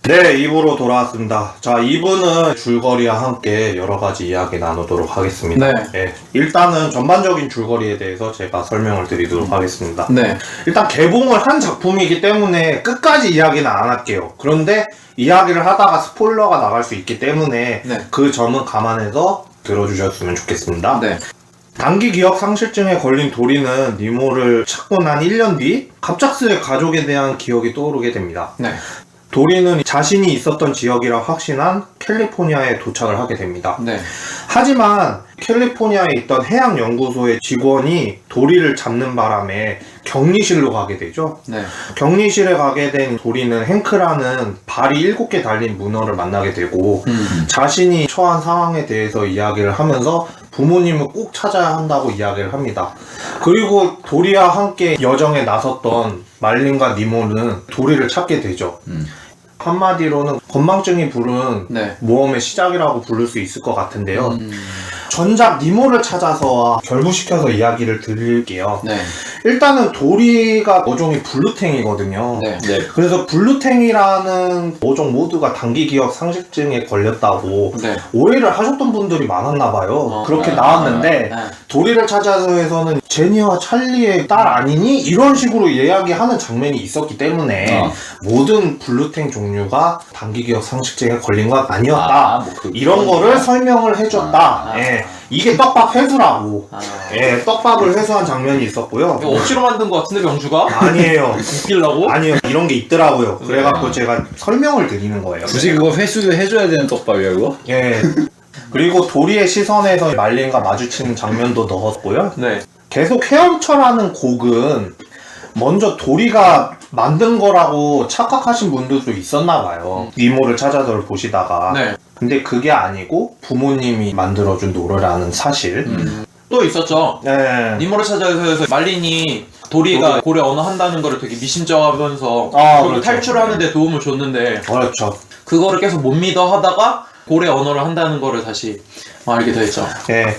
네, 2부로 돌아왔습니다. 자, 2부는 줄거리와 함께 여러 가지 이야기 나누도록 하겠습니다. 네. 일단은 전반적인 줄거리에 대해서 제가 설명을 드리도록 하겠습니다. 네. 일단 개봉을 한 작품이기 때문에 끝까지 이야기는 안 할게요. 그런데 이야기를 하다가 스포일러가 나갈 수 있기 때문에 네. 그 점은 감안해서 들어주셨으면 좋겠습니다. 네. 단기 기억 상실증에 걸린 도리는 니모를 찾고 난 1년 뒤 갑작스레 가족에 대한 기억이 떠오르게 됩니다. 네. 도리는 자신이 있었던 지역이라 확신한 캘리포니아에 도착을 하게 됩니다. 네. 하지만 캘리포니아에 있던 해양연구소의 직원이 도리를 잡는 바람에 격리실로 가게 되죠. 네. 격리실에 가게 된 도리는 행크라는 발이 7개 달린 문어를 만나게 되고 자신이 처한 상황에 대해서 이야기를 하면서 부모님을 꼭 찾아야 한다고 이야기를 합니다. 그리고 도리와 함께 여정에 나섰던 말린과 니모는 도리를 찾게 되죠. 한마디로는 건망증이 부른 네. 모험의 시작이라고 부를 수 있을 것 같은데요. 전작 니모를 찾아서 결부시켜서 이야기를 드릴게요. 네. 일단은 도리가 어종이 블루탱이거든요. 네. 네. 그래서 블루탱이라는 어종 모두가 단기 기억 상실증에 걸렸다고 네. 오해를 하셨던 분들이 많았나 봐요. 그렇게 나왔는데 네. 도리를 찾아서에서는 제니와 찰리의 딸 아니니? 이런 식으로 이야기하는 장면이 있었기 때문에 모든 블루탱 종류가 단기 기억 상실증에 걸린 건 아니었다. 이런 거를 설명을 해줬다. 예. 이게 떡밥 회수라고. 예, 떡밥을 회수한 장면이 있었고요. 이거 억지로 만든 거 같은데 명주가? 아니에요. 웃기려고? 아니요. 이런 게 있더라고요. 그래갖고 제가 설명을 드리는 거예요. 굳이 그거 회수 해줘야 되는 떡밥이야 그거? 예. 그리고 도리의 시선에서 말린과 마주치는 장면도 넣었고요. 네. 계속 헤엄쳐라는 곡은 먼저 도리가 만든 거라고 착각하신 분들도 있었나 봐요. 니모를 찾아서를 보시다가. 네. 근데 그게 아니고 부모님이 만들어준 노래라는 사실. 또 있었죠. 네. 니모를 찾아서 말린이 도리가 고래 언어 한다는 거를 되게 미심쩍어하면서 그리고 그렇죠. 탈출하는 데 도움을 줬는데 그렇죠. 그거를 계속 못 믿어 하다가 고래 언어를 한다는 거를 다시 알게 됐죠. 네.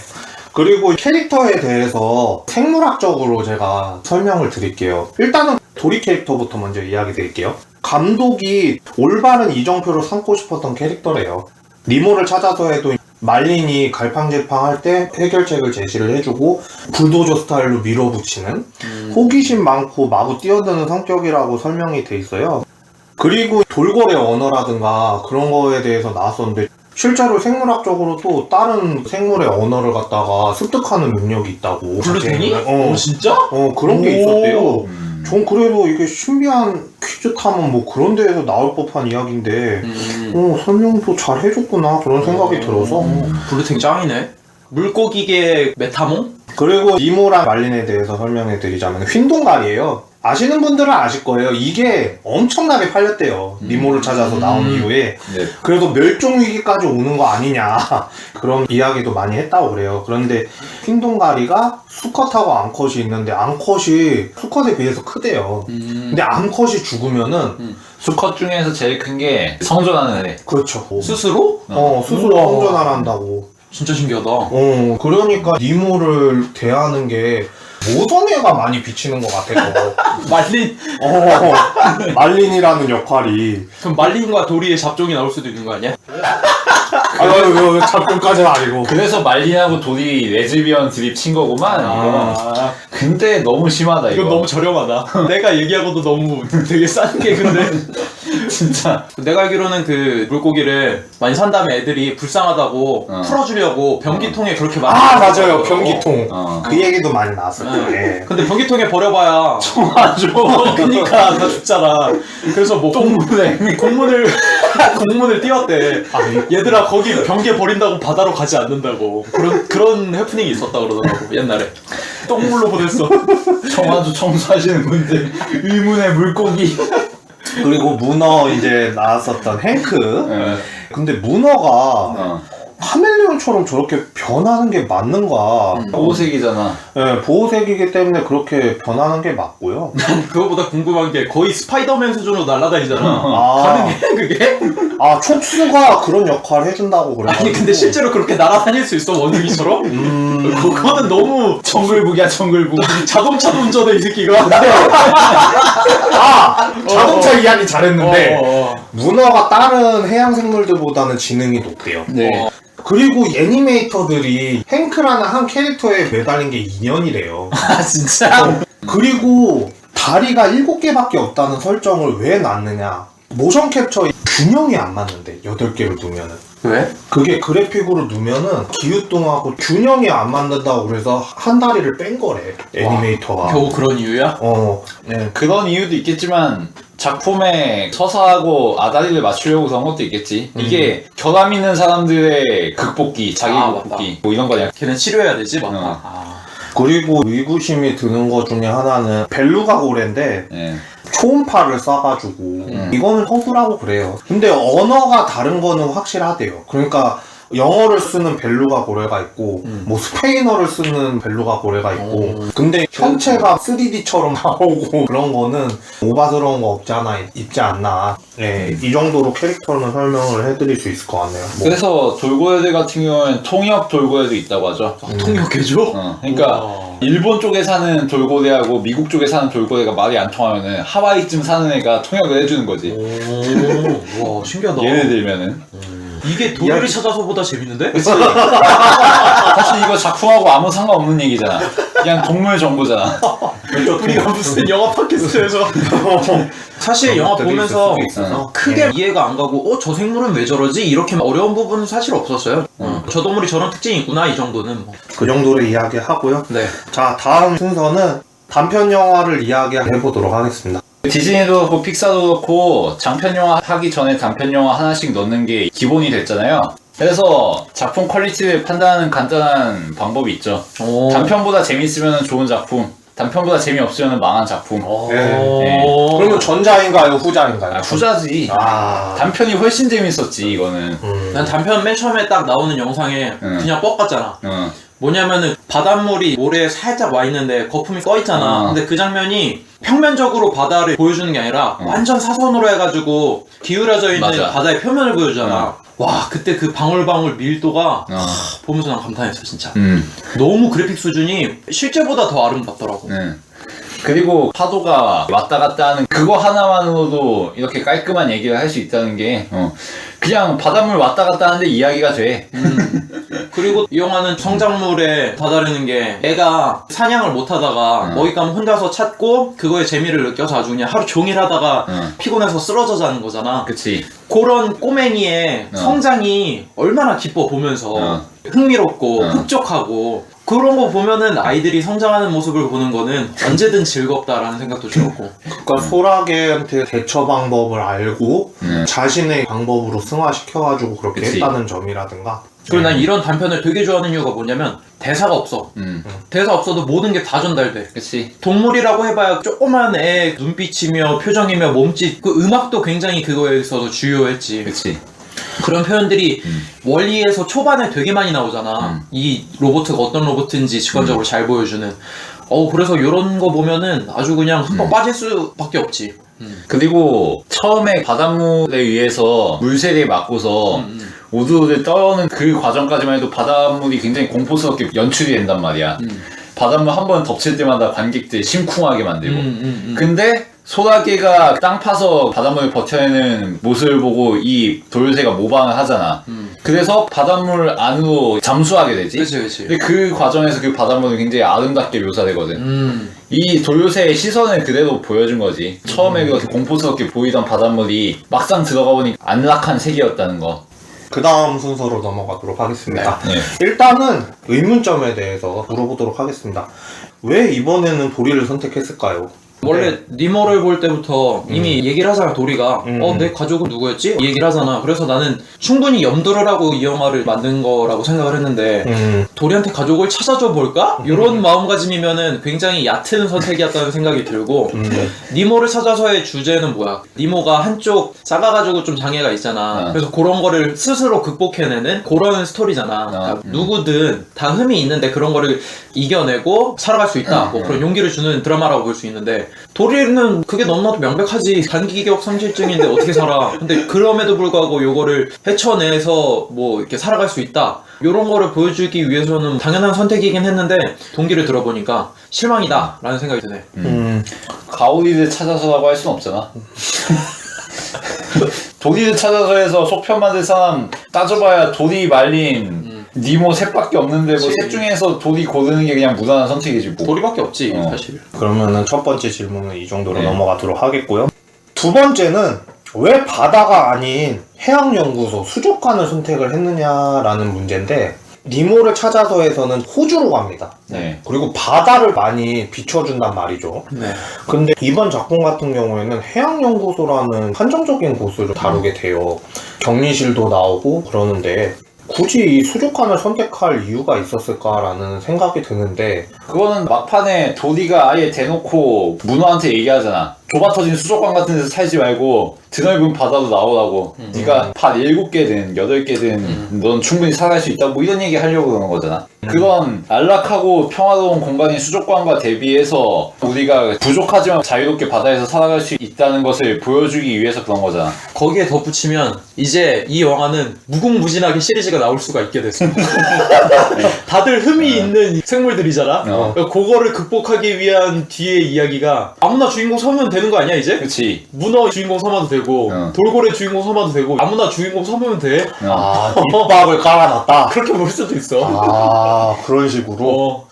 그리고 캐릭터에 대해서 생물학적으로 제가 설명을 드릴게요. 일단은 도리 캐릭터부터 먼저 이야기 드릴게요. 감독이 올바른 이정표를 삼고 싶었던 캐릭터래요. 니모를 찾아서 해도 말린이 갈팡질팡할 때 해결책을 제시를 해주고 불도저 스타일로 밀어붙이는 호기심 많고 마구 뛰어드는 성격이라고 설명이 돼 있어요. 그리고 돌고래 언어라든가 그런 거에 대해서 나왔었는데 실제로 생물학적으로 또 다른 생물의 언어를 갖다가 습득하는 능력이 있다고. 블루탱이? 진짜? 그런 게 있었대요. 음. 전 그래도 이게 신비한 퀴즈 탐험 뭐 그런 데에서 나올 법한 이야기인데 설명도 잘 해줬구나 그런 생각이 들어서. 블루탱 짱이네. 물고기계 메타몽? 그리고 니모랑 말린에 대해서 설명해 드리자면 휜동갈이에요. 아시는 분들은 아실 거예요. 이게 엄청나게 팔렸대요. 니모를 찾아서 나온 이후에. 네. 그래도 멸종위기까지 오는 거 아니냐 그런 이야기도 많이 했다고 그래요. 그런데 휜동가리가 수컷하고 암컷이 있는데 암컷이 수컷에 비해서 크대요. 근데 암컷이 죽으면은 수컷 중에서 제일 큰 게 성존하는 애. 그렇죠. 스스로? 스스로 우와. 성전을 한다고. 진짜 신기하다. 그러니까 니모를 대하는 게 모성애가 많이 비치는 것 같아서. 말린? 말린이라는 역할이. 그럼 말린과 도리의 잡종이 나올 수도 있는 거 아니야? 아유, 잡종까지는 아니고. 그래서 말린하고 도리 레즈비언 드립 친 거구만. 이거. 근데 너무 심하다 이거. 이건 너무 저렴하다. 내가 얘기하고도 너무 되게 싼 게 근데 진짜. 내가 알기로는 그 물고기를 많이 산 다음에 애들이 불쌍하다고 풀어주려고 변기통에 그렇게 많이 맞아요. 변기통. 어. 그 얘기도 많이 나왔었죠. 예. 근데 변기통에 버려봐야 맞아. 그니까 다 죽잖아. 그래서 뭐 공문을 띄웠대. 얘들아 거기 변기에 버린다고 바다로 가지 않는다고. 그런 해프닝이 있었다 그러더라고 옛날에. 똥물로 보냈어. 청아주 청소하시는 분들 의문의 물고기. 그리고 문어 이제 나왔었던 행크. 네. 근데 문어가 카멜레온처럼 저렇게 변하는 게 맞는가? 보호색이잖아. 네, 보호색이기 때문에 그렇게 변하는 게 맞고요. 그거보다 궁금한 게 거의 스파이더맨 수준으로 날아다니잖아. 아. 가능해 그게? 아, 촉수가 그런 역할을 해준다고 그래. 아니 근데 실제로 그렇게 날아다닐 수 있어 원숭이처럼? 그거는 너무 정글북이야 정글북. 자동차도 운전해 이 새끼가. 자동차 이야기 잘했는데 어. 문어가 다른 해양 생물들보다는 지능이 높대요. 네. 그리고 애니메이터들이 행크라는 한 캐릭터에 매달린 게 2년이래요. 아 진짜? 그리고 다리가 7개밖에 없다는 설정을 왜 놨느냐. 모션 캡처 균형이 안 맞는데 8개를 두면은. 왜? 그게 그래픽으로 누면은 기우뚱하고 균형이 안 맞는다고 그래서 한 다리를 뺀 거래. 애니메이터가. 겨우 그런 이유야? 네. 그런 이유도 있겠지만 작품의 서사하고 아다리를 맞추려고 그런 것도 있겠지. 이게 결함 있는 사람들의 극복기, 자기 극복기 뭐 이런 거냐. 걔는 치료해야 되지 맞다. 어. 그리고 의구심이 드는 것 중에 하나는 벨루가 고래인데 네. 초음파를 쏴가지고 이거는 허구라고 그래요. 근데 언어가 다른 거는 확실하대요. 그러니까 영어를 쓰는 벨루가 고래가 있고 뭐 스페인어를 쓰는 벨루가 고래가 있고 근데 형체가 3D처럼 나오고 그런 거는 오바스러운 거 없지 않아 있지 않나. 네, 이 정도로 캐릭터는 설명을 해드릴 수 있을 것 같네요. 뭐. 그래서 돌고래들 같은 경우에는 통역 돌고래도 있다고 하죠. 통역해줘? 그러니까 우와. 일본 쪽에 사는 돌고래하고 미국 쪽에 사는 돌고래가 말이 안 통하면은 하와이쯤 사는 애가 통역을 해주는 거지. 와 신기하다. 예를 들면은 이게 도리를 찾아서보다 재밌는데? 사실 이거 작품하고 아무 상관없는 얘기잖아. 그냥 동물 정보잖아. 우리가 무슨 영화 팟캐스트에서 사실 영화 보면서 크게 이해가 안 가고 저 생물은 왜 저러지? 이렇게 어려운 부분은 사실 없었어요. 저 동물이 저런 특징이 있구나 이 정도는 뭐. 그 정도로 이야기하고요. 네. 자, 다음 순서는 단편 영화를 이야기해보도록 하겠습니다. 디즈니도 그렇고 픽사도 그렇고 장편 영화 하기 전에 단편 영화 하나씩 넣는 게 기본이 됐잖아요. 그래서 작품 퀄리티를 판단하는 간단한 방법이 있죠. 단편보다 재밌으면 좋은 작품, 단편보다 재미없으면 망한 작품. 네. 그러면 전자인가요, 후자인가요? 후자지. 단편이 훨씬 재밌었지 이거는. 난 단편 맨 처음에 딱 나오는 영상에 그냥 뻑 같잖아. 뭐냐면은 바닷물이 모래에 살짝 와 있는데 거품이 떠 있잖아. 근데 그 장면이 평면적으로 바다를 보여주는 게 아니라 완전 사선으로 해가지고 기울어져 있는 맞아. 바다의 표면을 보여주잖아. 와 그때 그 방울방울 밀도가 보면서 난 감탄했어 진짜. 너무 그래픽 수준이 실제보다 더 아름답더라고. 그리고 파도가 왔다 갔다 하는 그거 하나만으로도 이렇게 깔끔한 얘기를 할 수 있다는 게 그냥 바닷물 왔다 갔다 하는데 이야기가 돼. 그리고 이 영화는 성장물에 다다르는 게 애가 사냥을 못하다가 먹잇감 혼자서 찾고 그거에 재미를 느껴서 아주 그냥 하루 종일 하다가 피곤해서 쓰러져 자는 거잖아. 그치. 그런 꼬맹이의 성장이 얼마나 기뻐 보면서 흥미롭고 흡족하고 그런 거 보면은 아이들이 성장하는 모습을 보는 거는 언제든 즐겁다라는 생각도 들었고. 그러니까 소라게한테 대처 방법을 알고 자신의 방법으로 승화시켜가지고 그렇게 그치. 했다는 점이라든가. 그리고 난 이런 단편을 되게 좋아하는 이유가 뭐냐면 대사가 없어. 대사 없어도 모든 게 다 전달돼. 그치. 동물이라고 해봐야 조그만 애 눈빛이며 표정이며 몸짓 그 음악도 굉장히 그거에 있어서 주요했지. 그치. 그런 표현들이 원리에서 초반에 되게 많이 나오잖아. 이 로봇가 어떤 로봇인지 직관적으로 잘 보여주는. 그래서 이런 거 보면은 아주 그냥 흠뻑 빠질 수밖에 없지. 그리고 처음에 바닷물에 의해서 물세례 맞고서 우두우두 떠오는 그 과정까지만 해도 바닷물이 굉장히 공포스럽게 연출이 된단 말이야. 바닷물 한 번 덮칠 때마다 관객들 심쿵하게 만들고. 근데 소라게가 땅 파서 바닷물을 버텨내는 모습을 보고 이 도요새가 모방을 하잖아. 그래서 바닷물 안으로 잠수하게 되지. 그치. 근데 그 과정에서 그 바닷물은 굉장히 아름답게 묘사되거든. 이 도요새의 시선을 그대로 보여준 거지. 처음에 그렇게 공포스럽게 보이던 바닷물이 막상 들어가 보니 안락한 세계였다는 거. 그 다음 순서로 넘어가도록 하겠습니다. 네. 일단은 의문점에 대해서 물어보도록 하겠습니다. 왜 이번에는 도리를 선택했을까요? 원래 니모를 볼 때부터 이미 얘기를 하잖아 도리가. 내 가족은 누구였지? 이 얘기를 하잖아. 그래서 나는 충분히 염두를 하고 이 영화를 만든 거라고 생각을 했는데 도리한테 가족을 찾아줘 볼까? 이런 마음가짐이면은 굉장히 얕은 선택이었다는 생각이 들고 니모를 찾아서의 주제는 뭐야? 니모가 한쪽 작아가지고 좀 장애가 있잖아. 그래서 그런 거를 스스로 극복해내는 그런 스토리잖아. 그러니까 누구든 다 흠이 있는데 그런 거를 이겨내고 살아갈 수 있다. 뭐 그런 용기를 주는 드라마라고 볼 수 있는데 도리는 그게 너무나도 명백하지. 단기기억 상실증인데 어떻게 살아. 근데 그럼에도 불구하고 요거를 헤쳐내서 뭐 이렇게 살아갈 수 있다. 요런 거를 보여주기 위해서는 당연한 선택이긴 했는데 동기를 들어보니까 실망이다 라는 생각이 드네. 가오리를 찾아서라고 할 순 없잖아. 도리를 찾아서 해서 속편 만들 사람 따져봐야 도리 말린 니모 셋밖에 없는데 뭐 셋 중에서 도리 고르는 게 그냥 무난한 선택이지 뭐. 도리밖에 없지 사실. 그러면은 첫 번째 질문은 이 정도로 네. 넘어가도록 하겠고요. 두 번째는 왜 바다가 아닌 해양연구소 수족관을 선택을 했느냐라는 문제인데, 니모를 찾아서에서는 호주로 갑니다. 네. 그리고 바다를 많이 비춰준단 말이죠. 네. 근데 이번 작품 같은 경우에는 해양연구소라는 한정적인 곳을 다루게 돼요. 격리실도 나오고 그러는데 굳이 이 수족관을 선택할 이유가 있었을까라는 생각이 드는데, 그거는 막판에 도리가 아예 대놓고 문어한테 얘기하잖아. 좁아 터진 수족관 같은 데서 살지 말고 드넓은 바다로 나오라고. 네가 밭 7개든 8개든 넌 충분히 살아갈 수 있다. 뭐 이런 얘기 하려고 그러는 거잖아. 그런 안락하고 평화로운 공간인 수족관과 대비해서 우리가 부족하지만 자유롭게 바다에서 살아갈 수 있다는 것을 보여주기 위해서 그런 거잖아. 거기에 덧붙이면 이제 이 영화는 무궁무진하게 시리즈가 나올 수가 있게 됐어. 다들 흠이 있는 생물들이잖아. 그러니까 그거를 극복하기 위한 뒤의 이야기가 아무나 주인공 서면 되는 거 아니야 이제? 그치. 문어 주인공 삼아도 되고 돌고래 주인공 삼아도 되고 아무나 주인공 삼으면 돼. 아, 밑밥을 깔아놨다. 그렇게 볼 수도 있어. 아, 그런 식으로.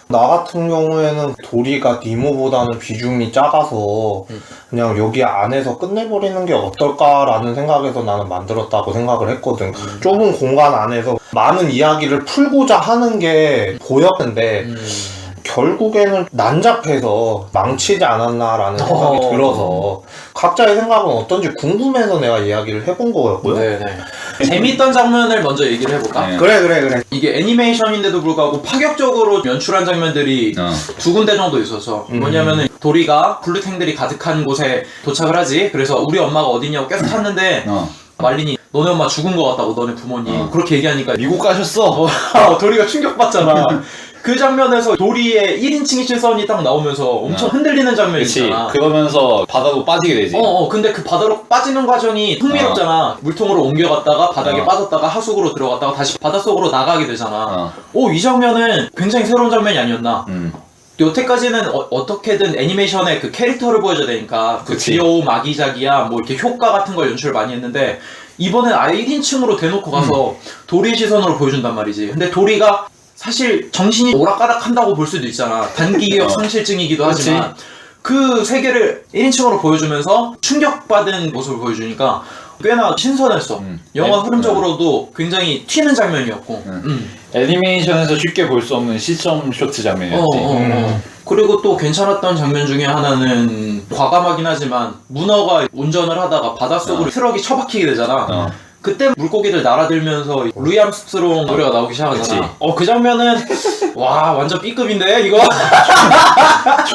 나 같은 경우에는 도리가 니모보다는 비중이 작아서 그냥 여기 안에서 끝내버리는 게 어떨까라는 생각에서 나는 만들었다고 생각을 했거든. 좁은 공간 안에서 많은 이야기를 풀고자 하는 게 보였는데 결국에는 난잡해서 망치지 않았나라는 생각이 들어서 각자의 생각은 어떤지 궁금해서 내가 이야기를 해본 거였고요. 네네. 재밌던 장면을 먼저 얘기를 해볼까? 네. 그래. 이게 애니메이션인데도 불구하고 파격적으로 연출한 장면들이 두 군데 정도 있어서 뭐냐면은 도리가 블루탱들이 가득한 곳에 도착을 하지. 그래서 우리 엄마가 어디냐고 계속 찾는데 말린이 너네 엄마 죽은 것 같다고 너네 부모님 그렇게 얘기하니까 미국 가셨어? 도리가 충격받잖아. 그 장면에서 도리의 1인칭 시선이 딱 나오면서 엄청 흔들리는 장면이 그치. 있잖아. 그러면서 바다로 빠지게 되지. 근데 그 바다로 빠지는 과정이 흥미롭잖아. 물통으로 옮겨갔다가 바닥에 빠졌다가 하수구로 들어갔다가 다시 바닷속으로 나가게 되잖아. 이 장면은 굉장히 새로운 장면이 아니었나. 여태까지는 어떻게든 애니메이션의 그 캐릭터를 보여줘야 되니까 그 그치. 귀여움, 아기자기야, 뭐 이렇게 효과 같은 걸 연출을 많이 했는데 이번엔 아예 1인칭으로 대놓고 가서 도리의 시선으로 보여준단 말이지. 근데 도리가 사실 정신이 오락가락한다고 볼 수도 있잖아. 단기기억 상실증이기도 하지만 그 세계를 1인칭으로 보여주면서 충격받은 모습을 보여주니까 꽤나 신선했어. 영화 흐름적으로도 굉장히 튀는 장면이었고 애니메이션에서 쉽게 볼 수 없는 시점 쇼트 장면이었지. 그리고 또 괜찮았던 장면 중에 하나는 과감하긴 하지만 문어가 운전을 하다가 바닷속으로 트럭이 처박히게 되잖아. 그때 물고기들 날아들면서 루이 암스트롱 노래가 나오기 시작하잖아. 그 장면은 와 완전 B급인데 이거.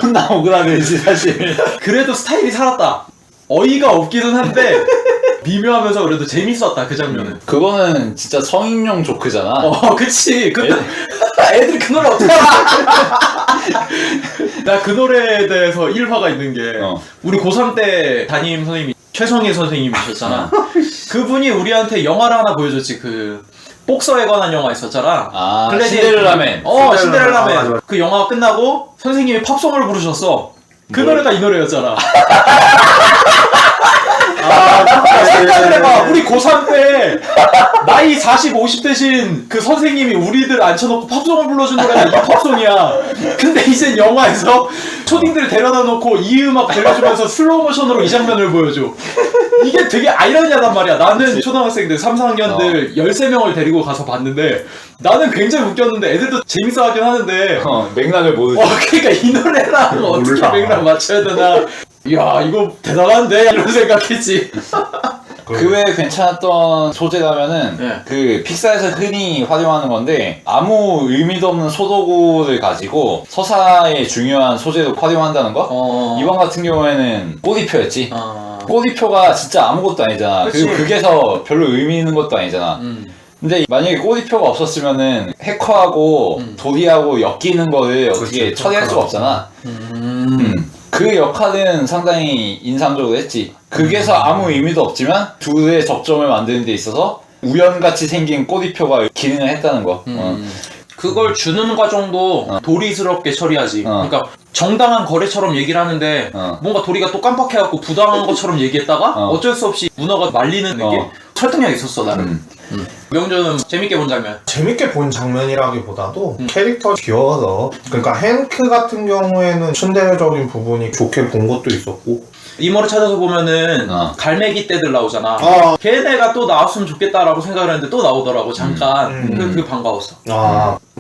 존나 억울하겠지 사실. 그래도 스타일이 살았다. 어이가 없기는 한데 미묘하면서 그래도 재밌었다 그 장면은. 그거는 진짜 성인용 조크잖아. 그치. 애들이 그 노래 어떻게 알아? 나 그 노래에 대해서 일화가 있는 게 우리 고3 때 담임 선생님이 최성희 선생님이셨잖아. 그분이 우리한테 영화를 하나 보여줬지. 그 복서에 관한 영화 있었잖아. 신데렐라맨. 신데렐라맨. 맞아. 그 영화가 끝나고 선생님이 팝송을 부르셨어. 그 노래가 이 노래였잖아. 생각을 해봐. 우리 고3 때 나이 40, 50 대신 그 선생님이 우리들 앉혀놓고 팝송을 불러준 노래가 이 팝송이야. 근데 이젠 영화에서 초딩들 데려다 놓고 이 음악 들려주면서 슬로우 모션으로 이 장면을 보여줘. 이게 되게 아이러니하단 말이야. 나는 초등학생들 3, 4학년들 13명을 데리고 가서 봤는데 나는 굉장히 웃겼는데 애들도 재밌어 하긴 하는데 맥락을 모르지. 그러니까 이 노래랑 어떻게 맥락 맞춰야 되나. 야 이거 대단한데 이런 생각했지. 그 외에 괜찮았던 소재라면은 그 픽사에서 흔히 활용하는 건데 아무 의미도 없는 소도구를 가지고 서사의 중요한 소재로 활용한다는 거? 이번 같은 경우에는 꼬리표였지. 꼬리표가 진짜 아무것도 아니잖아. 그치. 그리고 그게서 별로 의미 있는 것도 아니잖아. 근데 만약에 꼬리표가 없었으면은 해커하고 도리하고 엮이는 거를 어떻게 처리할 수가 없잖아. 그 역할은 상당히 인상적으로 했지. 극에서 아무 의미도 없지만 둘의 접점을 만드는 데 있어서 우연같이 생긴 꼬리표가 기능을 했다는 거. 그걸 주는 과정도 도리스럽게 처리하지. 그러니까 정당한 거래처럼 얘기를 하는데 뭔가 도리가 또 깜빡해갖고 부당한 것처럼 얘기했다가 어쩔 수 없이 문화가 말리는 게 설득력이 있었어 나는. 명준은 재밌게 본 장면. 재밌게 본 장면이라기보다도 캐릭터 귀여워서, 그러니까 행크 같은 경우에는 츤데레적인 부분이 좋게 본 것도 있었고, 이모를 찾아서 보면은 갈매기 떼들 나오잖아. 걔네가 또 나왔으면 좋겠다라고 생각을 했는데 또 나오더라고 잠깐. 그게 반가웠어.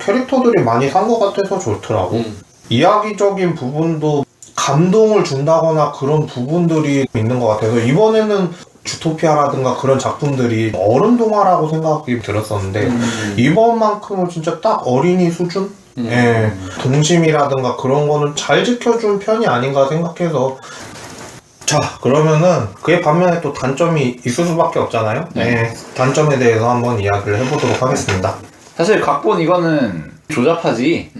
캐릭터들이 많이 산 것 같아서 좋더라고. 이야기적인 부분도 감동을 준다거나 그런 부분들이 있는 것 같아서, 이번에는 주토피아라든가 그런 작품들이 어른 동화라고 생각이 들었었는데 이번만큼은 진짜 딱 어린이 수준? 예, 동심이라든가 그런 거는 잘 지켜준 편이 아닌가 생각해서. 자, 그러면은 그에 반면에 또 단점이 있을 수밖에 없잖아요. 네. 단점에 대해서 한번 이야기를 해보도록 하겠습니다. 사실 각본 이거는 조잡하지.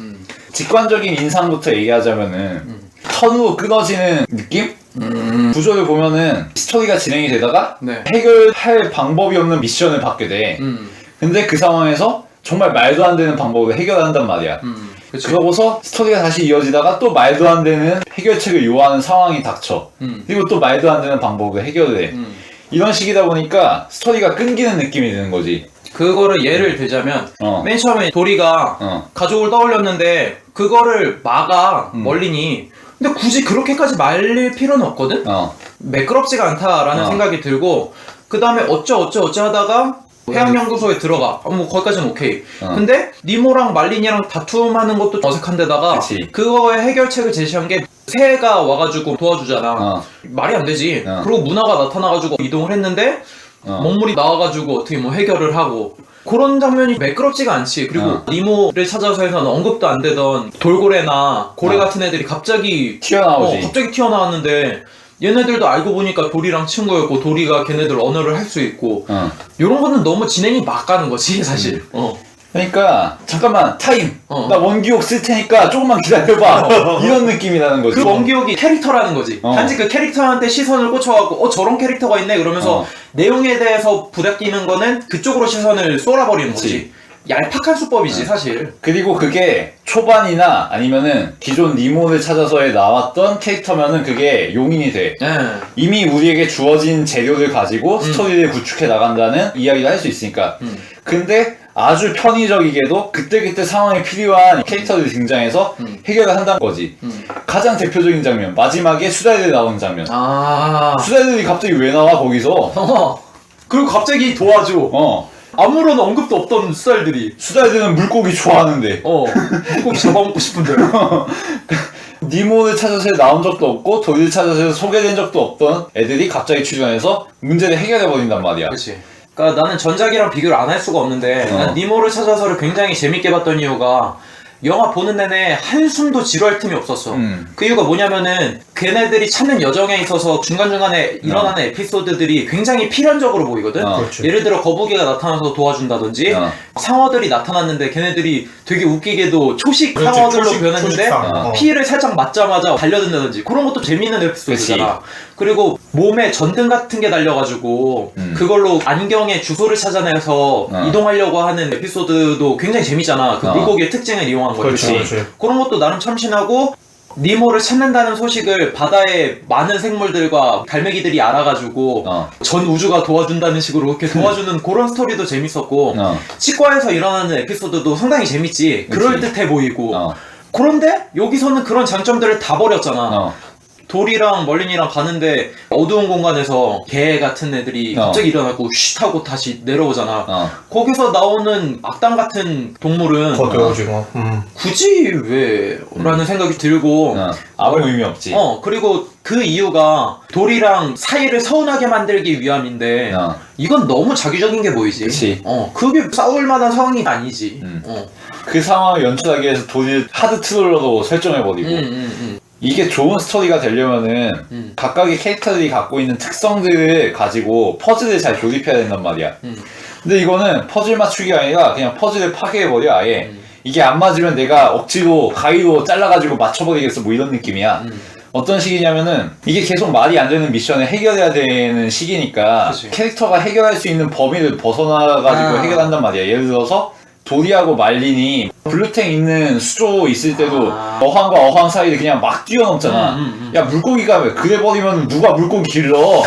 직관적인 인상부터 얘기하자면은 턴으로 끊어지는 느낌? 구조를 보면은 스토리가 진행이 되다가 해결할 방법이 없는 미션을 받게 돼. 근데 그 상황에서 정말 말도 안 되는 방법으로 해결한단 말이야. 그러고서 스토리가 다시 이어지다가 또 말도 안 되는 해결책을 요하는 상황이 닥쳐. 그리고 또 말도 안 되는 방법으로 해결을 해. 이런 식이다 보니까 스토리가 끊기는 느낌이 드는 거지. 그거를 예를 들자면 맨 처음에 도리가 가족을 떠올렸는데 그거를 막아 멀린이. 근데 굳이 그렇게까지 말릴 필요는 없거든? 매끄럽지가 않다라는 생각이 들고, 그 다음에 어쩌 하다가 해양연구소에 들어가. 뭐 거기까지는 오케이. 근데 니모랑 말린이랑 다툼하는 것도 어색한데다가 그거의 해결책을 제시한 게 새가 와가지고 도와주잖아. 말이 안 되지. 그리고 문화가 나타나가지고 이동을 했는데 먹물이 나와가지고 어떻게 뭐 해결을 하고, 그런 장면이 매끄럽지가 않지. 그리고 니모를 찾아서 해서는 언급도 안 되던 돌고래나 고래 같은 애들이 갑자기 튀어나오지. 갑자기 튀어나왔는데 얘네들도 알고 보니까 도리랑 친구였고 도리가 걔네들 언어를 할 수 있고 이런 거는 너무 진행이 막 가는 거지 사실. 그러니까 잠깐만 타임. 나 원기옥 쓸 테니까 조금만 기다려봐. 이런 느낌이 나는 거지. 그 원기옥이 캐릭터라는 거지. 단지 그 캐릭터한테 시선을 꽂혀갖고 저런 캐릭터가 있네 그러면서 내용에 대해서 부닥끼는 거는 그쪽으로 시선을 쏠아버리는 거지. 얄팍한 수법이지 사실. 그리고 그게 초반이나 아니면은 기존 니모를 찾아서에 나왔던 캐릭터면은 그게 용인이 돼. 이미 우리에게 주어진 재료를 가지고 스토리를 구축해 나간다는 이야기를 할 수 있으니까. 근데 아주 편의적이게도 그때그때 상황에 필요한 캐릭터들이 등장해서 해결을 한다는 거지. 가장 대표적인 장면, 마지막에 수달들 나오는 장면. 수달들이 갑자기 왜 나와 거기서? 그리고 갑자기 도와줘. 아무런 언급도 없던 수달들은 물고기 좋아하는데 물고기 잡아먹고 싶은데 니모를 찾아서 나온 적도 없고 도리를 찾아서 소개된 적도 없던 애들이 갑자기 출연해서 문제를 해결해버린단 말이야. 그치. 그러니까 나는 전작이랑 비교를 안 할 수가 없는데 난 니모를 찾아서를 굉장히 재밌게 봤던 이유가 영화 보는 내내 한숨도 지루할 틈이 없었어. 그 이유가 뭐냐면은 걔네들이 찾는 여정에 있어서 중간중간에 일어나는 에피소드들이 굉장히 필연적으로 보이거든. 예를 들어 거북이가 나타나서 도와준다든지 상어들이 나타났는데 걔네들이 되게 웃기게도 초식 상어들로 변했는데 피를 살짝 맞자마자 달려든다든지 그런 것도 재밌는 에피소드잖아. 그리고 몸에 전등 같은 게 달려가지고 그걸로 안경에 주소를 찾아내서 이동하려고 하는 에피소드도 굉장히 재밌잖아. 그 물고기의 특징을 이용한 거지. 그런 것도 나름 참신하고, 니모를 찾는다는 소식을 바다의 많은 생물들과 갈매기들이 알아가지고 전 우주가 도와준다는 식으로 그렇게 도와주는 그런 스토리도 재밌었고, 치과에서 일어나는 에피소드도 상당히 재밌지. 그럴듯해 보이고. 그런데 여기서는 그런 장점들을 다 버렸잖아. 도리랑 멀린이랑 가는데 어두운 공간에서 개 같은 애들이 갑자기 일어나고 쉿 하고 다시 내려오잖아. 거기서 나오는 악당 같은 동물은 거대오징어. 굳이 왜? 라는 생각이 들고 아무 의미 없지. 그리고 그 이유가 도리랑 사이를 서운하게 만들기 위함인데 이건 너무 자기적인 게 보이지. 그치. 그게 싸울 만한 상황이 아니지. 그 상황을 연출하기 위해서 도리를 하드 트롤러로 설정해버리고 이게 좋은 스토리가 되려면은 각각의 캐릭터들이 갖고 있는 특성들을 가지고 퍼즐을 잘 조립해야 된단 말이야. 근데 이거는 퍼즐 맞추기가 아니라 그냥 퍼즐을 파괴해버려 아예. 이게 안 맞으면 내가 억지로 가위로 잘라가지고 맞춰버리겠어 뭐 이런 느낌이야. 어떤 시기냐면은 이게 계속 말이 안 되는 미션을 해결해야 되는 시기니까 그치. 캐릭터가 해결할 수 있는 범위를 벗어나가지고 해결한단 말이야. 예를 들어서 도리하고 말린이 블루탱 있는 수조 있을 때도 어항과 어항 사이를 그냥 막 뛰어넘잖아. 야 물고기가 왜 그래 버리면 누가 물고기 길러?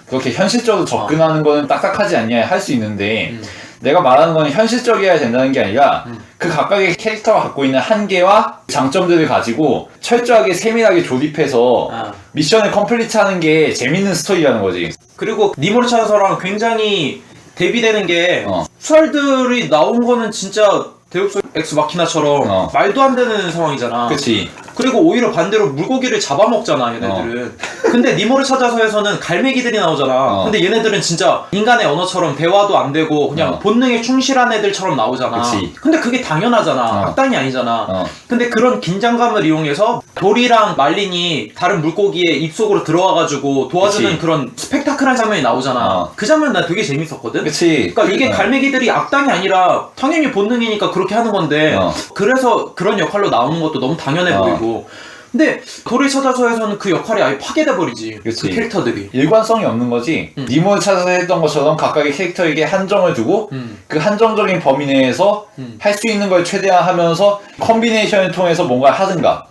그렇게 현실적으로 접근하는 거는 딱딱하지 않냐 할 수 있는데 내가 말하는 건 현실적이어야 된다는 게 아니라 그 각각의 캐릭터가 갖고 있는 한계와 장점들을 가지고 철저하게 세밀하게 조립해서 미션을 컴플리트하는 게 재밌는 스토리라는 거지. 그리고 니모를 찾아서랑 굉장히 대비되는 게 수알들이 나온 거는 진짜 데우스 엑스 마키나처럼 말도 안 되는 상황이잖아. 그치. 그리고 오히려 반대로 물고기를 잡아먹잖아 얘네들은. 근데 니모를 찾아서에서는 갈매기들이 나오잖아. 근데 얘네들은 진짜 인간의 언어처럼 대화도 안 되고 그냥 본능에 충실한 애들처럼 나오잖아. 그치. 근데 그게 당연하잖아. 악당이 아니잖아. 근데 그런 긴장감을 이용해서 도리랑 말린이 다른 물고기의 입속으로 들어와가지고 도와주는 그치. 그런 스펙타클한 장면이 나오잖아. 그 장면 난 되게 재밌었거든. 그치. 그러니까 이게 갈매기들이 악당이 아니라 당연히 본능이니까 그렇게 하는 건데 그래서 그런 역할로 나오는 것도 너무 당연해 보이고. 근데 도리 찾아서에서는 그 역할이 아예 파괴돼 버리지. 그치. 그 캐릭터들이. 일관성이 없는 거지. 니모를 찾아서 했던 것처럼 각각의 캐릭터에게 한정을 두고 그 한정적인 범위 내에서 할 수 있는 걸 최대한 하면서 컴비네이션을 통해서 뭔가를 하든가.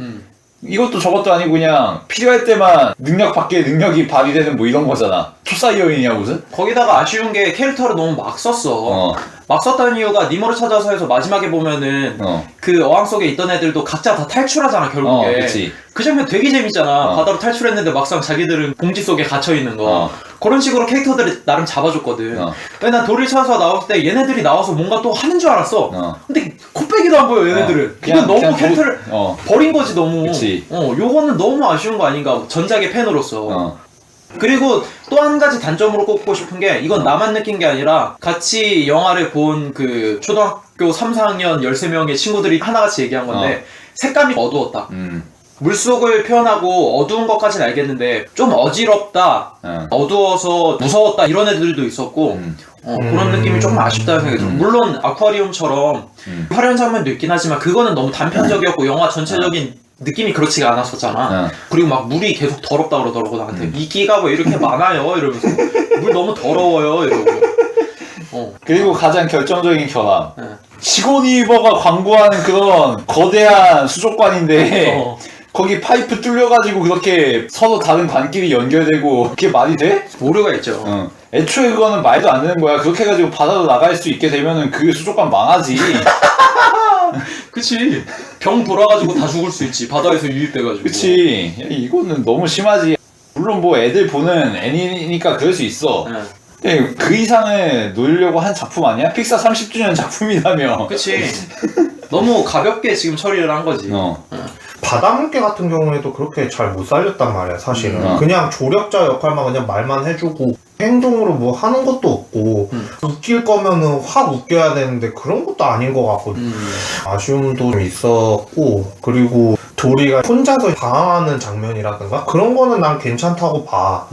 이것도 저것도 아니고 그냥 필요할 때만 능력 밖에 능력이 발휘되는 뭐 이런 거잖아. 초사이어인이야 무슨? 거기다가 아쉬운 게 캐릭터를 너무 막 썼어. 막 썼다는 이유가 니모를 찾아서에서 마지막에 보면은 그 어항 속에 있던 애들도 각자 다 탈출하잖아 결국에. 그치. 그 장면 되게 재밌잖아. 바다로 탈출했는데 막상 자기들은 봉지 속에 갇혀있는 거. 그런 식으로 캐릭터들이 나름 잡아줬거든. 근데 난 도리를 찾아서 나왔을 때 얘네들이 나와서 뭔가 또 하는 줄 알았어. 근데 코빼기도 안 보여 얘네들은. 이건 너무 캐릭터를 버린 거지 너무. 그치. 요거는 너무 아쉬운 거 아닌가 전작의 팬으로서. 그리고 또 한 가지 단점으로 꼽고 싶은 게 이건 나만 느낀 게 아니라 같이 영화를 본 그 초등학교 3, 4학년 13명의 친구들이 하나같이 얘기한 건데 색감이 어두웠다. 물속을 표현하고 어두운 것까지는 알겠는데 좀 어지럽다, 어두워서 무서웠다 이런 애들도 있었고 그런 느낌이 조금 아쉽다는 생각이 들어요. 물론 아쿠아리움처럼 화려한 장면도 있긴 하지만 그거는 너무 단편적이었고 영화 전체적인 느낌이 그렇지가 않았었잖아. 그리고 막 물이 계속 더럽다 그러더라고 나한테. 이끼가 왜 이렇게 많아요 이러면서 물 너무 더러워요 이러고. 그리고 가장 결정적인 결함. 시고니버가 광고하는 그런 거대한 수족관인데 거기 파이프 뚫려가지고 그렇게 서로 다른 관끼리 연결되고 그게 말이 돼? 오류가 있죠. 애초에 그거는 말도 안 되는 거야. 그렇게 해가지고 바다로 나갈 수 있게 되면은 그 수족관 망하지. 그치. 병 돌아가지고 다 죽을 수 있지. 바다에서 유입돼가지고. 그치. 야, 이거는 너무 심하지. 물론 뭐 애들 보는 애니니까 그럴 수 있어. 그 이상을 노리려고 한 작품 아니야? 픽사 30주년 작품이라며. 그치. 너무 가볍게 지금 처리를 한 거지. 바다물개 같은 경우에도 그렇게 잘 못 살렸단 말이야 사실은. 그냥 조력자 역할만 그냥 말만 해주고 행동으로 뭐 하는 것도 없고 웃길 거면은 확 웃겨야 되는데 그런 것도 아닌 것 같거든. 아쉬움도 좀 있었고, 그리고 도리가 혼자서 방황하는 장면이라든가 그런 거는 난 괜찮다고 봐.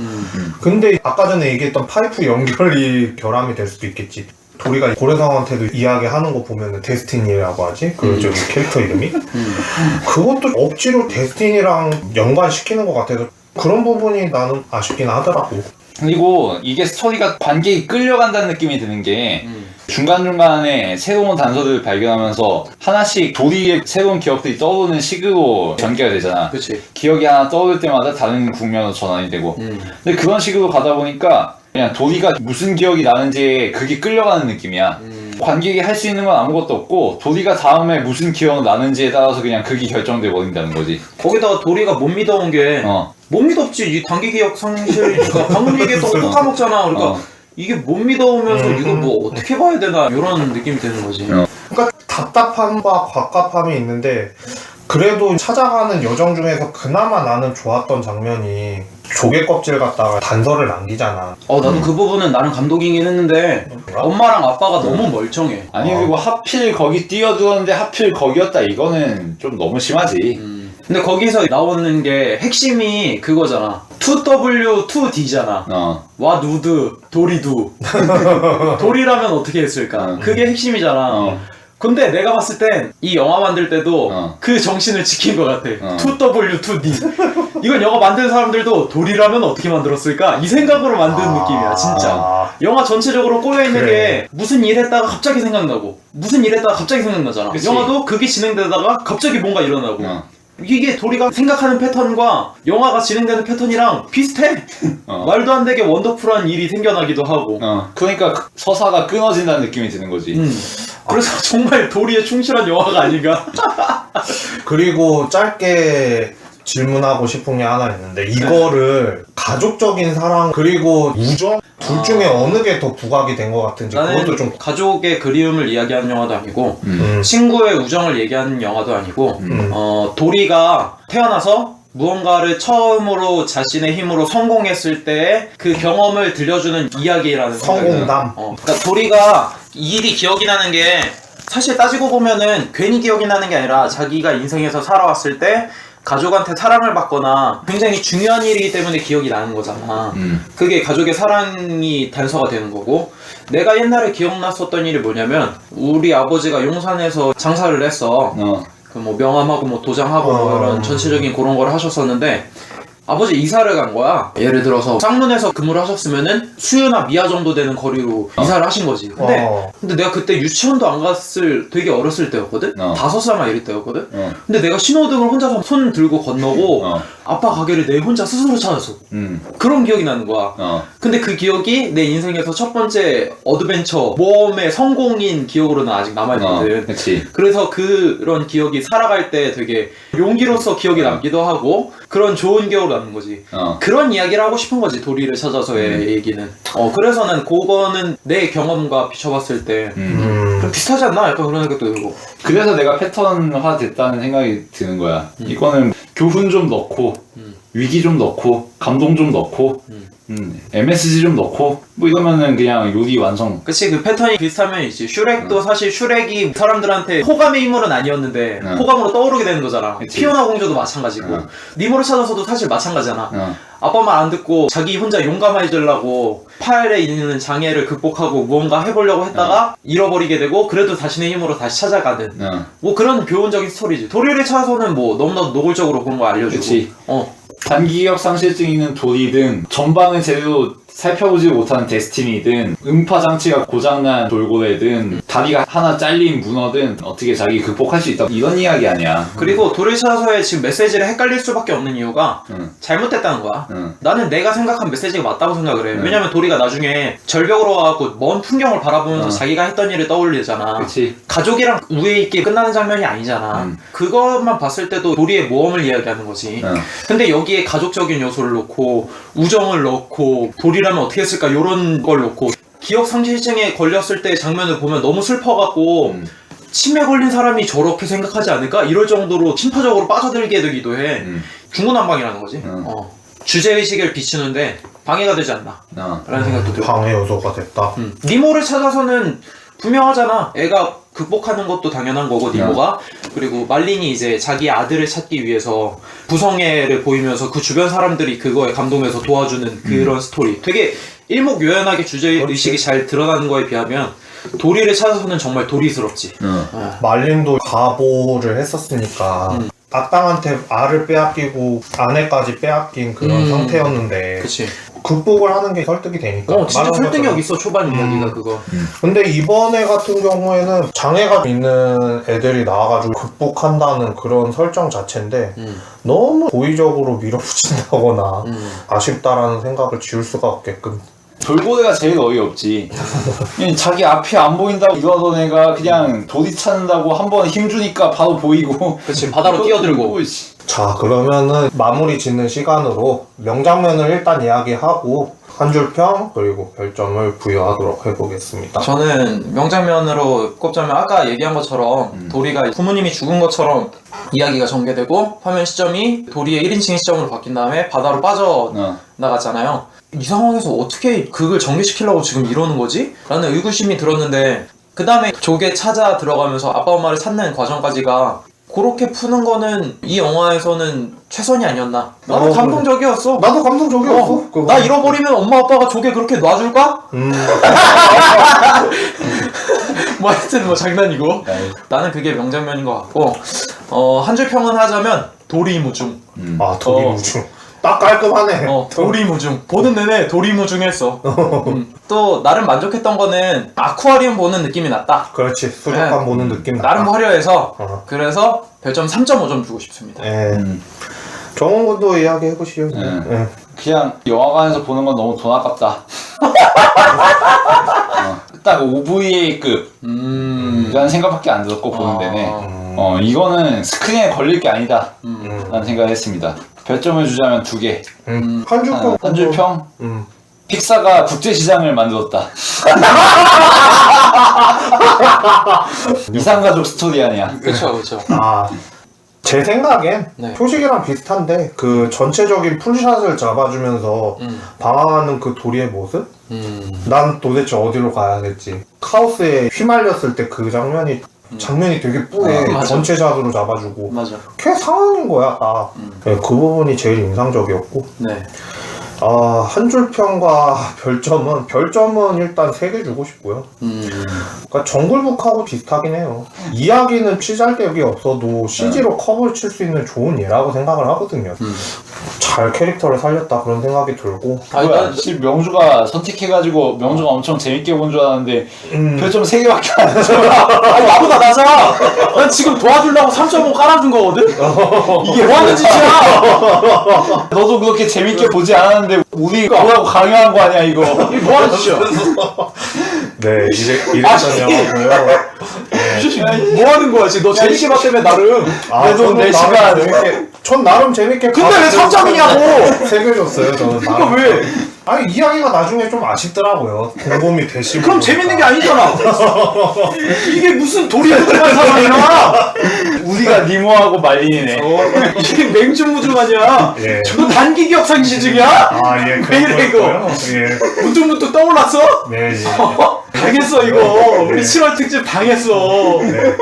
근데 아까 전에 얘기했던 파이프 연결이 결함이 될 수도 있겠지. 도리가 고래상어한테도 이야기하는 거 보면은 데스티니라고 하지? 그 저기 캐릭터 이름이? 그것도 억지로 데스티니랑 연관시키는 것 같아서 그런 부분이 나는 아쉽긴 하더라고. 그리고 이게 스토리가 관객이 끌려간다는 느낌이 드는 게 중간중간에 새로운 단서들을 발견하면서 하나씩 도리의 새로운 기억들이 떠오르는 식으로 전개가 되잖아. 그치. 기억이 하나 떠오를 때마다 다른 국면으로 전환이 되고. 근데 그런 식으로 가다 보니까 그냥 도리가 무슨 기억이 나는지에 그게 끌려가는 느낌이야. 관객이 할 수 있는 건 아무것도 없고 도리가 다음에 무슨 기억 나는지에 따라서 그냥 그게 결정돼 버린다는 거지. 거기다가 도리가 못 믿어온 게 못 믿었지. 이 단기 기억 상실이니까 방금 얘기했던 거 또 까먹잖아. 그러니까 이게 못 믿어오면서 이거 뭐 어떻게 봐야 되나 이런 느낌이 드는 거지. 그러니까 답답함과 갑갑함이 있는데 그래도 찾아가는 여정 중에서 그나마 나는 좋았던 장면이 조개 껍질 갖다가 단서를 남기잖아. 나도 그 부분은 나름 감동이긴 했는데 엄마랑 아빠가 너무 멀쩡해. 아니 그리고 하필 거기 뛰어들었는데 하필 거기였다 이거는 좀 너무 심하지. 근데 거기서 나오는 게 핵심이 그거잖아. 2W, 2D잖아. 와 누드, 도리두. 도리라면 어떻게 했을까? 그게 핵심이잖아. 근데 내가 봤을 땐 이 영화 만들 때도 그 정신을 지킨 것 같아. 2W, 2D. 이건 영화 만든 사람들도 돌이라면 어떻게 만들었을까? 이 생각으로 만든 느낌이야, 진짜. 영화 전체적으로 꼬여있는 게 무슨 일 했다가 갑자기 생각나고, 무슨 일 했다가 갑자기 생각나잖아. 그치. 영화도 그게 진행되다가 갑자기 뭔가 일어나고. 이게 도리가 생각하는 패턴과 영화가 진행되는 패턴이랑 비슷해. 말도 안 되게 원더풀한 일이 생겨나기도 하고. 그러니까 서사가 끊어진다는 느낌이 드는 거지. 그래서 정말 도리에 충실한 영화가 아닌가. 그리고 짧게 질문하고 싶은 게 하나 있는데 이거를 가족적인 사랑 그리고 우정 둘 중에 어느 게 더 부각이 된 것 같은지 나는 그것도 좀 가족의 그리움을 이야기하는 영화도 아니고 친구의 우정을 얘기하는 영화도 아니고 도리가 태어나서 무언가를 처음으로 자신의 힘으로 성공했을 때의 그 경험을 들려주는 이야기라는 성공담. 그러니까 도리가 이 일이 기억이 나는 게 사실 따지고 보면은 괜히 기억이 나는 게 아니라 자기가 인생에서 살아왔을 때 가족한테 사랑을 받거나 굉장히 중요한 일이기 때문에 기억이 나는 거잖아. 그게 가족의 사랑이 단서가 되는 거고, 내가 옛날에 기억났었던 일이 뭐냐면 우리 아버지가 용산에서 장사를 했어. 그 뭐 명함하고 뭐 도장하고 뭐 이런 전체적인 그런 걸 하셨었는데 아버지 이사를 간 거야. 예를 들어서 쌍문에서 근무를 하셨으면은 수유나 미아 정도 되는 거리로 이사를 하신 거지. 근데 내가 그때 유치원도 안 갔을 되게 어렸을 때였거든? 5살 막 이럴 때였거든? 근데 내가 신호등을 혼자서 손 들고 건너고 아빠 가게를 내 혼자 스스로 찾았어. 그런 기억이 나는 거야. 근데 그 기억이 내 인생에서 첫 번째 어드벤처 모험의 성공인 기억으로는 아직 남아있거든. 그래서 그런 기억이 살아갈 때 되게 용기로서 기억이 남기도 하고 그런 좋은 기억으로 남는 거지. 그런 이야기를 하고 싶은 거지, 도리를 찾아서의 얘기는. 그래서 난 그거는 내 경험과 비춰봤을 때 좀 비슷하지 않나? 약간 그런 생각도 들고. 그래서 내가 패턴화 됐다는 생각이 드는 거야. 이거는 교훈 좀 넣고 위기 좀 넣고 감동 좀 넣고 MSG 좀 넣고 뭐 이러면은 그냥 요리 완성. 그치, 그 패턴이 비슷하면 있지. 슈렉도 사실 슈렉이 사람들한테 호감의 인물은 아니었는데 호감으로 떠오르게 되는 거잖아. 그치. 피오나 공주도 마찬가지고 니모를 찾아서도 사실 마찬가지잖아. 아빠 말 안 듣고 자기 혼자 용감해지려고 팔에 있는 장애를 극복하고 무언가 해보려고 했다가 잃어버리게 되고 그래도 자신의 힘으로 다시 찾아가는 뭐 그런 교훈적인 스토리지. 도리를 찾아서는 뭐 너무나도 노골적으로 그런 거 알려주고. 그치. 단기격 상실증 있는 도리든 전방을 제대로 살펴보지 못하는 데스티니든 음파 장치가 고장난 돌고래든 다리가 하나 잘린 문어든 어떻게 자기 극복할 수 있다 이런 이야기 아니야. 그리고 도리 찾아서의 지금 메시지를 헷갈릴 수밖에 없는 이유가 잘못됐다는 거야. 나는 내가 생각한 메시지가 맞다고 생각을 해. 왜냐면 도리가 나중에 절벽으로 와갖고 먼 풍경을 바라보면서 자기가 했던 일을 떠올리잖아. 그치. 가족이랑 우애 있게 끝나는 장면이 아니잖아. 그것만 봤을 때도 도리의 모험을 이야기하는 거지. 근데 여기에 가족적인 요소를 넣고 우정을 넣고 도리라면 어떻게 했을까 요런 걸 넣고 기억 상실증에 걸렸을 때 장면을 보면 너무 슬퍼갖고 치매 걸린 사람이 저렇게 생각하지 않을까? 이럴 정도로 심파적으로 빠져들게 되기도 해. 중구난방이라는 거지. 주제의식을 비추는데 방해가 되지 않나 라는 생각도 들고. 방해 요소가 됐다. 니모를 찾아서는 분명하잖아. 애가 극복하는 것도 당연한 거고 니모가. 그리고 말린이 이제 자기 아들을 찾기 위해서 부성애를 보이면서 그 주변 사람들이 그거에 감동해서 도와주는 그런 스토리. 되게 일목요연하게 주제의식이 잘 드러나는 거에 비하면 도리를 찾아서는 정말 도리스럽지. 말린도 가보를 했었으니까 악당한테 알을 빼앗기고 아내까지 빼앗긴 그런 상태였는데 그치. 극복을 하는 게 설득이 되니까. 진짜 설득력 있어, 초반 이야기가 그거. 근데 이번에 같은 경우에는 장애가 있는 애들이 나와가지고 극복한다는 그런 설정 자체인데 너무 고의적으로 밀어붙인다거나 아쉽다라는 생각을 지울 수가 없게끔. 돌고래가 제일 어이없지. 자기 앞이 안 보인다고 이러던 애가 그냥 도리 찾는다고 한번 힘주니까 바로 보이고. 그치, 바다로 뛰어들고. 자, 그러면은 마무리 짓는 시간으로 명장면을 일단 이야기하고 한 줄 평 그리고 별점을 부여하도록 해보겠습니다. 저는 명장면으로 꼽자면 아까 얘기한 것처럼 도리가 부모님이 죽은 것처럼 이야기가 전개되고 화면 시점이 도리의 1인칭 시점으로 바뀐 다음에 바다로 빠져나갔잖아요. 이 상황에서 어떻게 그걸 전개시키려고 지금 이러는 거지? 라는 의구심이 들었는데 그 다음에 조개 찾아 들어가면서 아빠 엄마를 찾는 과정까지가 그렇게 푸는 거는 이 영화에서는 최선이 아니었나. 나도 감동적이었어. 나도 감동적이었어. 나 잃어버리면 엄마 아빠가 조개 그렇게 놔줄까? 뭐 하여튼 뭐 장난이고. 네. 나는 그게 명장면인 것 같고 한 줄 평은 하자면 도리무중. 아 도리무중. 딱 깔끔하네. 도리무중. 보는 내내 도리무중했어. 또 나름 만족했던 거는 아쿠아리움 보는 느낌이 났다. 그렇지. 수족관 네. 보는 느낌 나름 났다. 화려해서 그래서 별점 3.5점 주고 싶습니다. 예. 정원군도 이야기 해보시죠. 예. 그냥 영화관에서 보는 건 너무 돈 아깝다. 딱 OVA급 라는 생각밖에 안 들었고 보는 내내 이거는 스크린에 걸릴 게 아니다 라는 생각을 했습니다. 별점을 주자면 2개. 한 줄평. 한 줄평? 픽사가 국제시장을 만들었다. 이상가족 스토리 아니야. 그렇죠. 제 생각엔 네. 표식이랑 비슷한데 그 전체적인 풀샷을 잡아주면서 방황하는 그 도리의 모습? 난 도대체 어디로 가야 될지. 카오스에 휘말렸을 때 그 장면이 되게 뿌해. 맞아. 전체 샷으로 잡아주고. 맞아. 걔 상황인 거야 딱. 네, 그 부분이 제일 인상적이었고. 네. 한 줄평과 별점은 일단 3개 주고 싶고요. 그러니까 정글북하고 비슷하긴 해요. 이야기는 치잘데기 없어도 CG로 컵을 칠 수 있는 좋은 예라고 생각을 하거든요. 잘 캐릭터를 살렸다 그런 생각이 들고. 뭐야, 명주가 선택해가지고 명주가 엄청 재밌게 본 줄 알았는데 별점 3개밖에 안 줘. 아니 나보다 낮아. 난 지금 도와주려고 3.5 깔아준 거거든. 이게 뭐 하는 짓이야? 너도 그렇게 재밌게 보지 않았는데 우리가 뭐라고 강요한 거 아니야 이거. 이게 뭐 하는 짓이야? 네, 이랬던 영화고요. 뭐 하는 거야 지금? 너 재밌게 봤다며 나름. 그래도 내 시간. 전 나름 재밌게. 근데 왜 3점이냐고? 3개 줬어요 저는. 그거 왜? 아니 이야기가 나중에 좀 아쉽더라고요. 곰곰이 대시고. 그럼 재밌는 게 아니잖아. 이게 무슨 도리무중한 상황이야? 우리가 니모하고 말린이네. 이게 맹주무중하냐? 예. 저 단기 기억 상실증이야? 아, 예, 왜 이래, 이거? 예. 문득문득 떠올랐어? 네, 예. 당했어 이거. 우리 7월 특집 당했어. 네.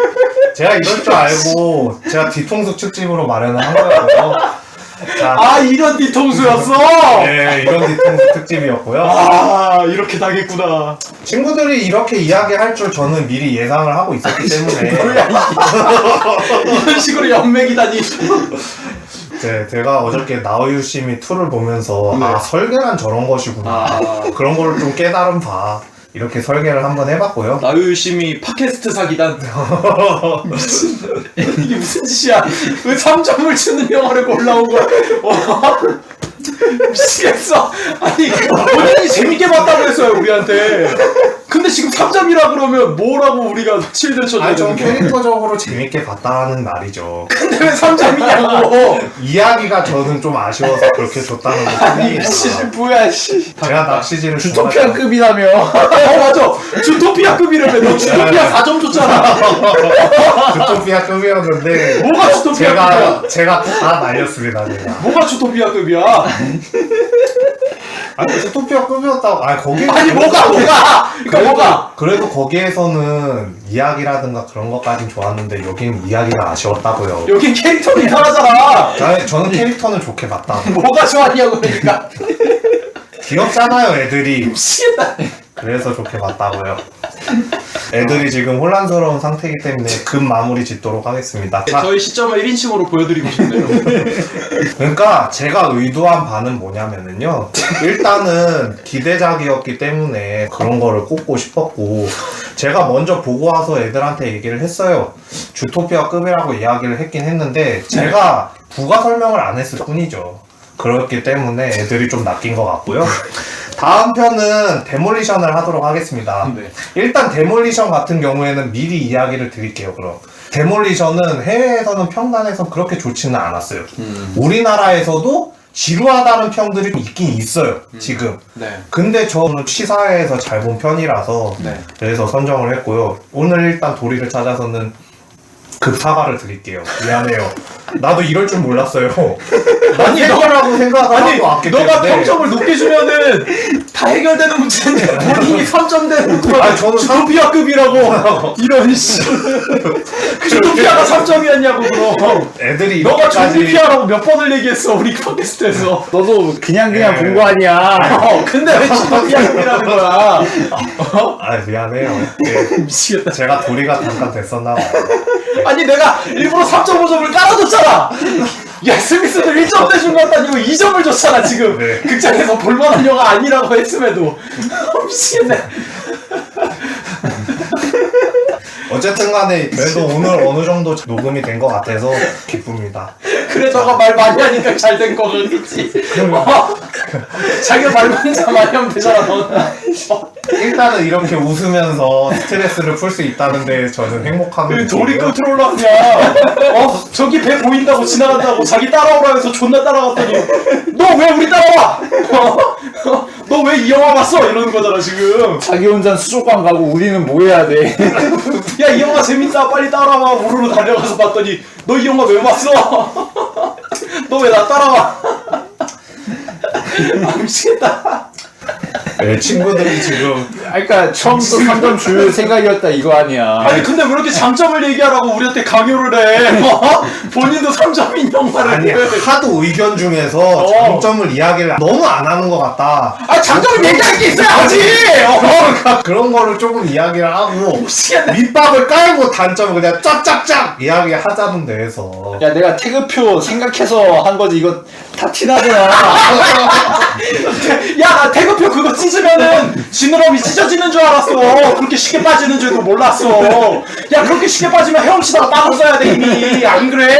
제가 이럴 줄 알고 제가 뒤통수 특집으로 마련을 한 거였고요. 자, 이런 뒤통수였어? 네, 이런 뒤통수 특집이었고요. 이렇게 당했구나. 친구들이 이렇게 이야기할 줄 저는 미리 예상을 하고 있었기 때문에 이런 식으로 연맥이다니. 네, 제가 어저께 나우유시미 2를 보면서 설계란 저런 것이구나. 그런 거를 좀 깨달은 바. 이렇게 설계를 한번 해봤고요. 나유심이 팟캐스트 사기단. 미친. 이게 무슨 짓이야? 왜 3점을 주는 영화를 골라온 거야? 미치겠어. 아니 본인이 재밌게 봤다고 했어요 우리한테. 근데 지금 3점이라 그러면 뭐라고 우리가 7점 쳐줘야 아니, 전 되는 거야? 캐릭터적으로 재밌게 봤다는 말이죠. 근데 왜 3점이냐고. 이야기가 저는 좀 아쉬워서 그렇게 줬다는 아니 것뿐이에요. 뭐야 씨. 제가 낚시질을 주토피아급이라며. 맞아. 주토피아급이라며. 너 주토피아 4점 줬잖아. 주토피아급이었는데 뭐가 주토피아급이야? 제가 다 날렸습니다. 제가. 뭐가 주토피아급이야? 아니 주토피아급이었다고. 거기 아니 뭐가? 그러니까 뭐가? 그래도 거기에서는 이야기라든가 그런 것까진 좋았는데 여긴 이야기가 아쉬웠다고요. 여긴 캐릭터가 이상하잖아. 저는 캐릭터는 좋게 봤다고. 뭐가 좋았냐고 그러니까. 귀엽잖아요 애들이. 미치겠다. 그래서 좋게 봤다고요. 애들이 지금 혼란스러운 상태이기 때문에 급 마무리 짓도록 하겠습니다. 자, 저희 시점을 1인칭으로 보여드리고 싶네요. 그러니까 제가 의도한 바는 뭐냐면은요. 일단은 기대작이었기 때문에 그런 거를 꼽고 싶었고, 제가 먼저 보고 와서 애들한테 얘기를 했어요. 주토피아급이라고 이야기를 했긴 했는데 제가 부가 설명을 안 했을 뿐이죠. 그렇기 때문에 애들이 좀 낚인 것 같고요. 다음 편은 데몰리션을 하도록 하겠습니다. 네. 일단 데몰리션 같은 경우에는 미리 이야기를 드릴게요. 그럼 데몰리션은 해외에서는 평단에서 그렇게 좋지는 않았어요. 우리나라에서도 지루하다는 평들이 있긴 있어요. 지금. 네. 근데 저는 시사회에서 잘 본 편이라서 네. 그래서 선정을 했고요. 오늘 일단 도리를 찾아서는 급 사과를 드릴게요. 미안해요. 나도 이럴 줄 몰랐어요. 아니 해결하고 생각을 아니 하고 왔기 너가 때문에. 평점을 높게 주면은 다 해결되는 문제인데 본인이 3점 되는 거 아니, 저는 주토피아급이라고 이런 씨 주토피아가 3점이었냐고 그럼 애들이 너가 이렇게까지 주토피아라고 몇 번을 얘기했어 우리 팟캐스트에서 너도 그냥 본 거 아니야. 근데 왜 주토피아급이라는 거야 아 미안해요. 예, 미치겠다 제가 도리가 잠깐 됐었나 봐요. 아니 내가 일부러 3.5점을 깔아줬잖아 야 스미스도 1점 대준 것 아니고 2점을 줬잖아 지금 네. 극장에서 볼만한 영화 아니라고 했음에도 미치겠네 어쨌든 간에 그래도 오늘 어느 정도 녹음이 된 것 같아서 기쁩니다. 그래 너가 말 많이 하니까 잘 된 거겠지 자기가 말 혼자 많이 하면 되잖아 너는 일단은 이렇게 웃으면서 스트레스를 풀 수 있다는데 저는 행복함을 도리 느끼고요. 끝으로 올라오냐 저기 배 보인다고 지나간다고 자기 따라오라 해서 존나 따라갔더니 너 왜 우리 따라와 너 왜 이 영화 봤어 이러는 거잖아 지금 자기 혼자 수족관 가고 우리는 뭐 해야 돼? 야 이 영화 재밌다 빨리 따라와 우르르 달려가서 봤더니 너 이 영화 왜 봤어 너 왜 나 따라와 아 미치겠다 네, 친구들이 지금 그러니까 처음부터 3점 줄 생각이었다 이거 아니야. 아니 근데 왜 이렇게 장점을 얘기하라고 우리한테 강요를 해 본인도 3점인 영화를 아니 하도 의견 중에서 장점을 이야기를 너무 안 하는 것 같다. 아 장점을 얘기할 게 있어야지 그런 거를 조금 이야기를 하고 미치겠네 밑밥을 깔고 단점을 그냥 쫙쫙쫙 이야기하자는 데에서 야 내가 태그표 생각해서 한 거지 이거 다 티나잖아. 야 나 태그표 그거 찢으면은 지느러미 찢어지는 줄 알았어 그렇게 쉽게 빠지는 줄도 몰랐어 야 그렇게 쉽게 빠지면 헤엄치다가 빠졌어야 돼 이미 안 그래?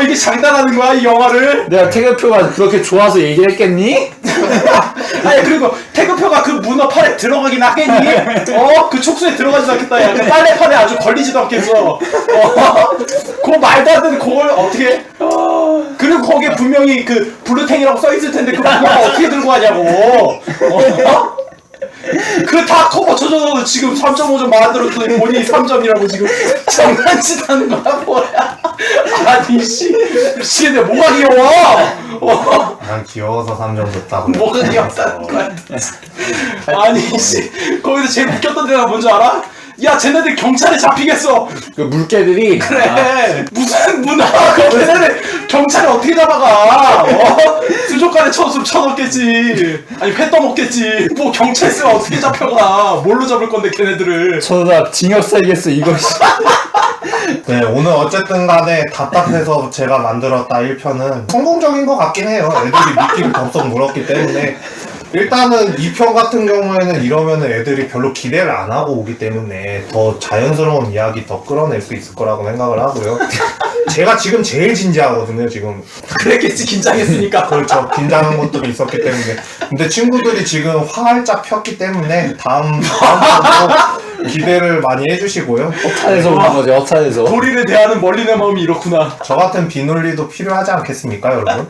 이게 장난하는 거야 이 영화를 내가 태그표가 그렇게 좋아서 얘기를 했겠니? 아니 그리고 태그표가 그 문어 팔에 들어가긴 하겠니? 그 촉수에 들어가지도 않겠다 야 그 빨래판에 아주 걸리지도 않겠어 그거 말도 안 되는 그걸 어떻게 그리고 거기에 분명히 그 블루탱이라고 써있을 텐데 그거 어떻게 들고 가냐고 그 다 커버 쳐줘도 지금 3.5점 만들었더니 본인이 3점이라고 지금 장난치다는 거야 뭐야 아니 씨 미치겠네 뭐가 귀여워 난 귀여워서 3점 줬다고. 뭐가 귀엽다는 거야 아니 씨 거기서 제일 웃겼던 데가 뭔지 알아? 야 쟤네들 경찰에 잡히겠어 그 물개들이 그래 무슨 문화 쟤네들 경찰에 어떻게 잡아가 수족관에 쳐서 쳐넣겠지 아니 회 떠먹겠지 뭐 경찰 쓰면 어떻게 잡혀가 뭘로 잡을 건데 걔네들을 저다 징역 살겠어 이거. 네, 오늘 어쨌든 간에 답답해서 제가 만들었다 1편은 성공적인 것 같긴 해요. 애들이 미끼를 덥석 물었기 때문에. 일단은 2편 같은 경우에는 이러면은 애들이 별로 기대를 안 하고 오기 때문에 더 자연스러운 이야기 더 끌어낼 수 있을 거라고 생각을 하고요. 제가 지금 제일 진지하거든요, 지금. 그랬겠지 긴장했으니까 그렇죠. 긴장한 것들이 있었기 때문에. 근데 친구들이 지금 활짝 폈기 때문에 다음부터 기대를 많이 해주시고요. 허탄에서 오는 거지 허탄에서. 도리를 대하는 멀리내 마음이 이렇구나 저 같은 비논리도 필요하지 않겠습니까, 여러분?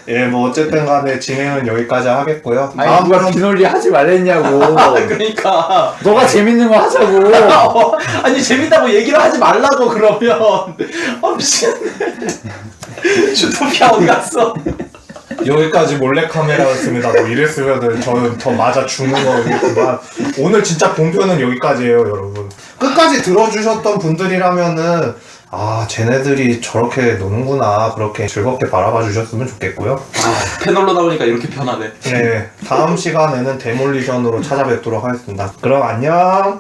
예, 뭐 어쨌든 간에 진행은 여기까지 하겠고요. 아니 누가 비논리 하지 말랬냐고. 그러니까 너가 재밌는 거 하자고. 아니 재밌다고 얘기를 하지 말라고 그러면 미치겠네 주토피아 어디 갔어 여기까지 몰래카메라였습니다. 뭐 이랬으면은 저는 더 맞아 죽는 거겠지만 오늘 진짜 본편은 여기까지예요, 여러분. 끝까지 들어주셨던 분들이라면은 아, 쟤네들이 저렇게 노는구나. 그렇게 즐겁게 바라봐 주셨으면 좋겠고요. 패널로 나오니까 이렇게 편하네 네, 다음 시간에는 데몰리션으로 찾아뵙도록 하겠습니다. 그럼 안녕!